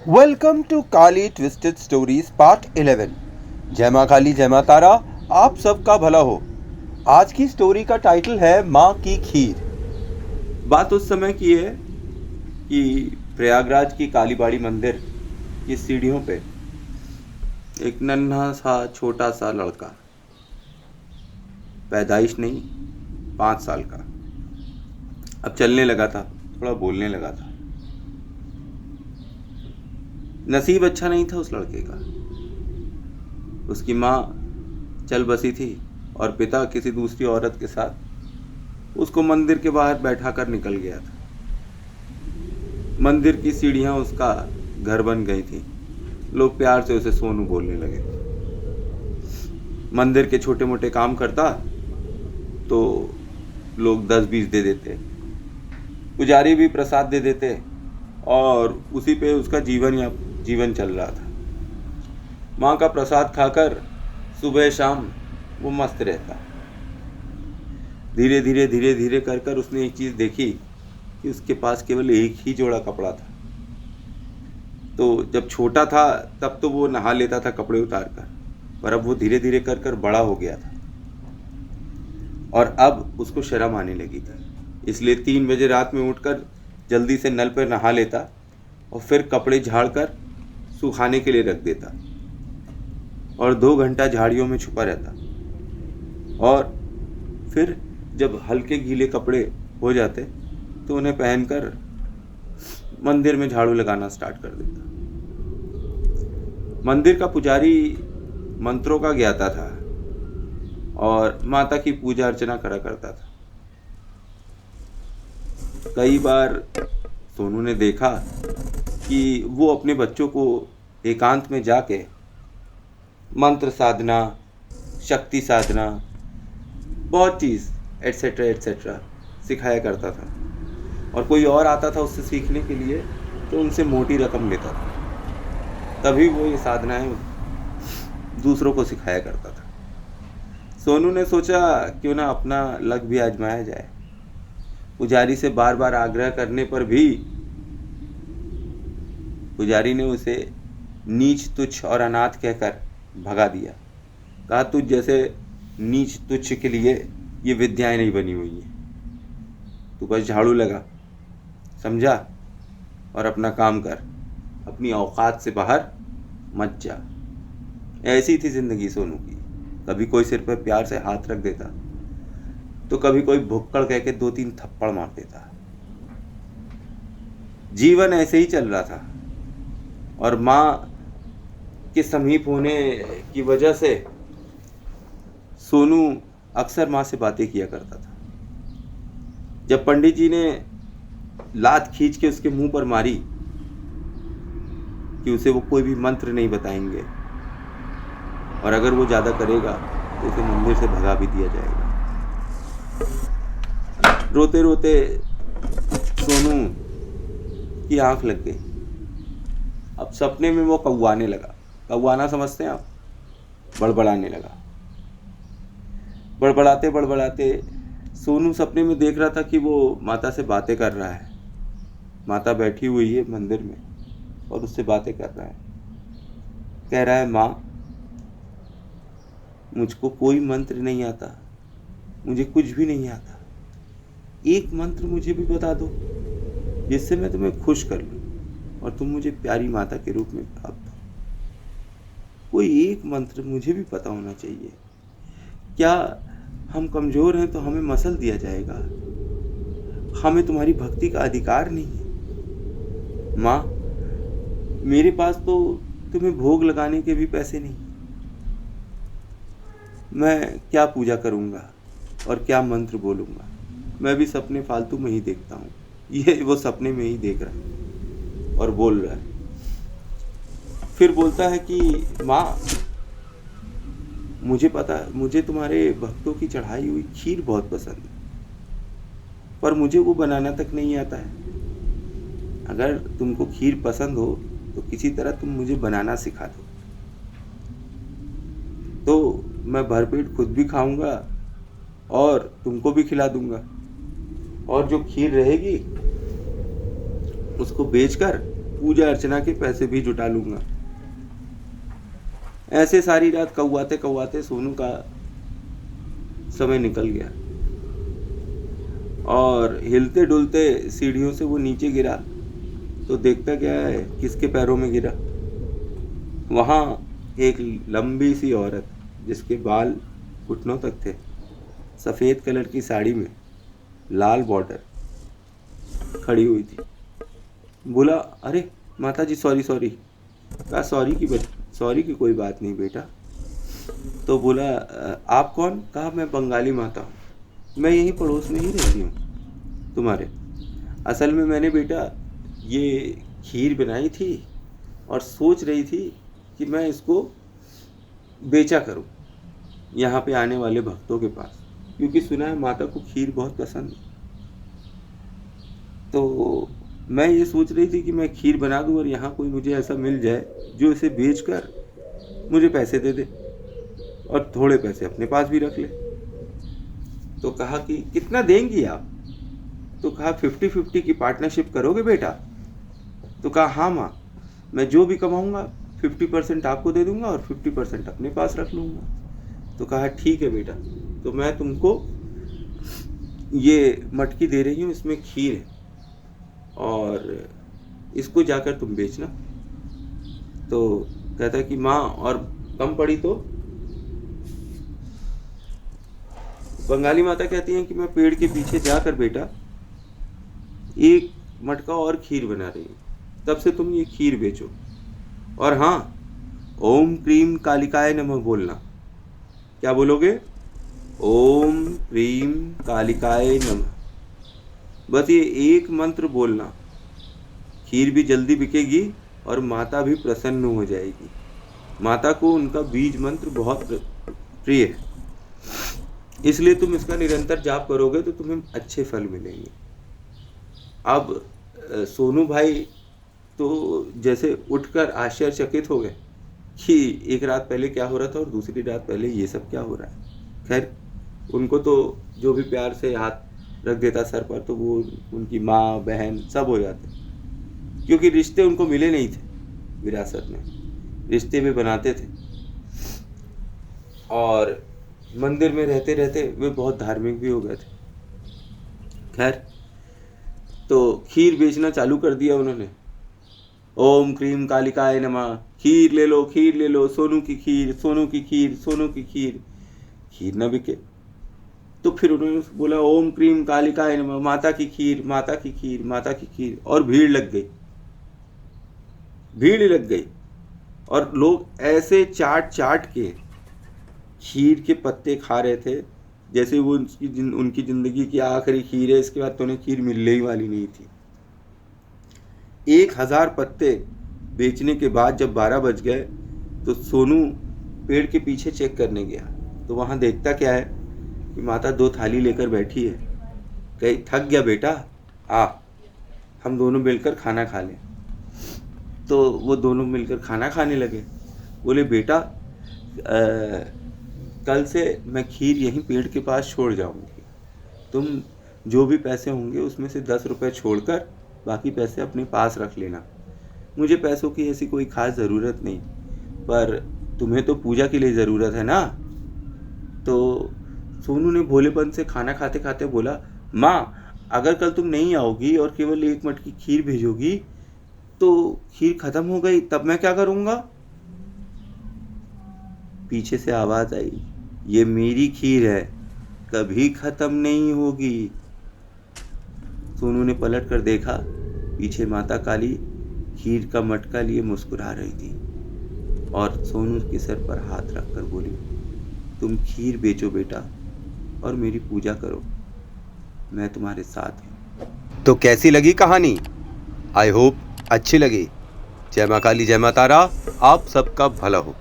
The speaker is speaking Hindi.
Welcome to Kali twisted stories part 11। जय माँ काली जय माँ तारा, आप सबका भला हो। आज की स्टोरी का टाइटल है माँ की खीर। बात उस समय की है कि प्रयागराज की कालीबाड़ी मंदिर की सीढ़ियों पे एक नन्हा सा छोटा सा लड़का, पैदाइश नहीं 5 साल का, अब चलने लगा था, थोड़ा बोलने लगा था। नसीब अच्छा नहीं था उस लड़के का। उसकी माँ चल बसी थी और पिता किसी दूसरी औरत के साथ उसको मंदिर के बाहर बैठा कर निकल गया था। मंदिर की सीढ़ियां उसका घर बन गई थी। लोग प्यार से उसे सोनू बोलने लगे। मंदिर के छोटे मोटे काम करता तो लोग 10-20 दे देते, पुजारी भी प्रसाद दे देते और उसी पे उसका जीवन चल रहा था। माँ का प्रसाद खाकर सुबह शाम वो मस्त रहता। धीरे धीरे कर उसने एक चीज देखी कि उसके पास केवल एक ही जोड़ा कपड़ा था। तो जब छोटा था तब तो वो नहा लेता था कपड़े उतार कर, पर अब वो धीरे धीरे कर बड़ा हो गया था और अब उसको शर्म आने लगी थी। इसलिए 3 बजे रात में उठकर जल्दी से नल पर नहा लेता और फिर कपड़े झाड़ कर सुखाने के लिए रख देता और 2 घंटा झाड़ियों में छुपा रहता। और फिर जब हल्के गीले कपड़े हो जाते तो उन्हें पहनकर मंदिर में झाड़ू लगाना स्टार्ट कर देता। मंदिर का पुजारी मंत्रों का ज्ञाता था और माता की पूजा अर्चना करा करता था। कई बार सोनू ने देखा कि वो अपने बच्चों को एकांत में जाके मंत्र साधना, शक्ति साधना, बहुत चीज़ एटसेट्रा एटसेट्रा सिखाया करता था। और कोई और आता था उससे सीखने के लिए तो उनसे मोटी रकम लेता था, तभी वो ये साधनाएं दूसरों को सिखाया करता था। सोनू ने सोचा क्यों ना अपना लक भी आजमाया जाए। पुजारी से बार बार आग्रह करने पर भी पुजारी ने उसे नीच तुच्छ और अनाथ कहकर भगा दिया। कहा तुझ जैसे नीच तुच्छ के लिए ये विद्याएं नहीं बनी हुई है, तू बस झाड़ू लगा, समझा, और अपना काम कर, अपनी औकात से बाहर मत जा। ऐसी थी जिंदगी सोनू की। कभी कोई सिर पर प्यार से हाथ रख देता तो कभी कोई भुक्कड़ कह के 2-3 थप्पड़ मार देता। जीवन ऐसे ही चल रहा था और माँ के समीप होने की वजह से सोनू अक्सर माँ से बातें किया करता था। जब पंडित जी ने लात खींच के उसके मुंह पर मारी कि उसे वो कोई भी मंत्र नहीं बताएंगे और अगर वो ज्यादा करेगा तो उसे मंदिर से भगा भी दिया जाएगा, रोते रोते सोनू की आंख लग गई। अब सपने में वो कौवाने लगा। कौवाना समझते हैं आप? बड़बड़ाने लगा। बड़बड़ाते बड़बड़ाते सोनू सपने में देख रहा था कि वो माता से बातें कर रहा है। माता बैठी हुई है मंदिर में और उससे बातें कर रहा है। कह रहा है, माँ मुझको कोई मंत्र नहीं आता, मुझे कुछ भी नहीं आता, एक मंत्र मुझे भी बता दो जिससे मैं तुम्हें खुश कर लूं और तुम मुझे प्यारी माता के रूप में प्राप्त हो। कोई एक मंत्र मुझे भी पता होना चाहिए। क्या हम कमजोर हैं तो हमें मसल दिया जाएगा? हमें तुम्हारी भक्ति का अधिकार नहीं है। माँ मेरे पास तो तुम्हें भोग लगाने के भी पैसे नहीं, मैं क्या पूजा करूँगा और क्या मंत्र बोलूँगा? मैं भी सपने फालतू में ही देखता हूँ, ये वो सपने में ही देख रहा है और बोल रहा है। फिर बोलता है कि माँ मुझे पता है, मुझे तुम्हारे भक्तों की चढ़ाई हुई खीर बहुत पसंद है, पर मुझे वो बनाना तक नहीं आता है। अगर तुमको खीर पसंद हो तो किसी तरह तुम मुझे बनाना सिखा दो, तो मैं भरपेट खुद भी खाऊंगा और तुमको भी खिला दूंगा, और जो खीर रहेगी उसको बेचकर पूजा अर्चना के पैसे भी जुटा लूँगा। ऐसे सारी रात कौवाते कौवाते सोनू का समय निकल गया और हिलते डुलते सीढ़ियों से वो नीचे गिरा तो देखता क्या है किसके पैरों में गिरा। वहाँ एक लंबी सी औरत जिसके बाल घुटनों तक थे, सफ़ेद कलर की साड़ी में लाल बॉर्डर, खड़ी हुई थी। बोला, अरे माता जी सॉरी। कहा सॉरी की कोई बात नहीं बेटा। तो बोला, आप कौन? कहा मैं बंगाली माता हूँ, मैं यहीं पड़ोस में ही रहती हूँ तुम्हारे। असल में मैंने बेटा ये खीर बनाई थी और सोच रही थी कि मैं इसको बेचा करूँ यहाँ पे आने वाले भक्तों के पास, क्योंकि सुना है माता को खीर बहुत पसंद है। तो मैं ये सोच रही थी कि मैं खीर बना दूँ और यहाँ कोई मुझे ऐसा मिल जाए जो इसे बेचकर मुझे पैसे दे दे और थोड़े पैसे अपने पास भी रख ले। तो कहा कि कितना देंगी आप? तो कहा 50-50 की पार्टनरशिप करोगे बेटा? तो कहा हाँ माँ, मैं जो भी कमाऊँगा 50% आपको दे दूँगा और 50% अपने पास रख लूँगा। तो कहा ठीक है बेटा, तो मैं तुमको ये मटकी दे रही हूँ, इसमें खीर है और इसको जाकर तुम बेचना। तो कहता है कि माँ और कम पड़ी तो? बंगाली माता कहती हैं कि मैं पेड़ के पीछे जाकर बेटा एक मटका और खीर बना रही हूँ, तब से तुम ये खीर बेचो। और हाँ, ओम क्रीम कालिकाय नमः बोलना। क्या बोलोगे? ओम क्रीम कालिकाय नमः। बस ये एक मंत्र बोलना, खीर भी जल्दी बिकेगी और माता भी प्रसन्न हो जाएगी। माता को उनका बीज मंत्र बहुत प्रिय है, इसलिए तुम इसका निरंतर जाप करोगे तो तुम्हें अच्छे फल मिलेंगे। अब सोनू भाई तो जैसे उठकर आश्चर्यचकित हो गए कि एक रात पहले क्या हो रहा था और दूसरी रात पहले ये सब क्या हो रहा है। खैर, उनको तो जो भी प्यार से हाथ रख देता सर पर तो वो उनकी माँ बहन सब हो जाते, क्योंकि रिश्ते उनको मिले नहीं थे विरासत में, रिश्ते वे बनाते थे। और मंदिर में रहते रहते वे बहुत धार्मिक भी हो गए थे। खैर, तो खीर बेचना चालू कर दिया उन्होंने। ओम क्रीम कालिकाय नमः, खीर ले लो, सोनू की खीर, सोनू की खीर, सोनू की खीर। खीर न बिके तो फिर उन्होंने बोला ओम क्रीम कालिकाय नमः, माता की खीर, माता की खीर, माता की खीर। और भीड़ लग गई और लोग ऐसे चाट के खीर के पत्ते खा रहे थे जैसे वो उनकी ज़िंदगी की आखिरी खीर है, इसके बाद तो उन्हें खीर मिलने ही वाली नहीं थी। 1000 पत्ते बेचने के बाद जब 12 बज गए तो सोनू पेड़ के पीछे चेक करने गया तो वहाँ देखता क्या है कि माता 2 थाली लेकर बैठी है। कही, थक गया बेटा, आ हम दोनों मिलकर खाना खा लें। तो वो दोनों मिलकर खाना खाने लगे। बोले, बेटा कल से मैं खीर यहीं पेड़ के पास छोड़ जाऊंगी, तुम जो भी पैसे होंगे उसमें से 10 रुपये छोड़कर बाकी पैसे अपने पास रख लेना। मुझे पैसों की ऐसी कोई ख़ास ज़रूरत नहीं, पर तुम्हें तो पूजा के लिए ज़रूरत है ना। तो सोनू ने भोलेपन से खाना खाते खाते बोला, माँ अगर कल तुम नहीं आओगी और केवल 1 मटकी खीर भेजोगी तो खीर ख़त्म हो गई, तब मैं क्या करूँगा? पीछे से आवाज़ आई, ये मेरी खीर है, कभी ख़त्म नहीं होगी। सोनू ने पलट कर देखा, पीछे माता काली खीर का मटका लिए मुस्कुरा रही थी और सोनू के सर पर हाथ रखकर बोली, तुम खीर बेचो बेटा और मेरी पूजा करो, मैं तुम्हारे साथ हूँ। तो कैसी लगी कहानी? आई होप अच्छी लगी। जय माँ काली, जय माँ तारा, आप सबका भला हो।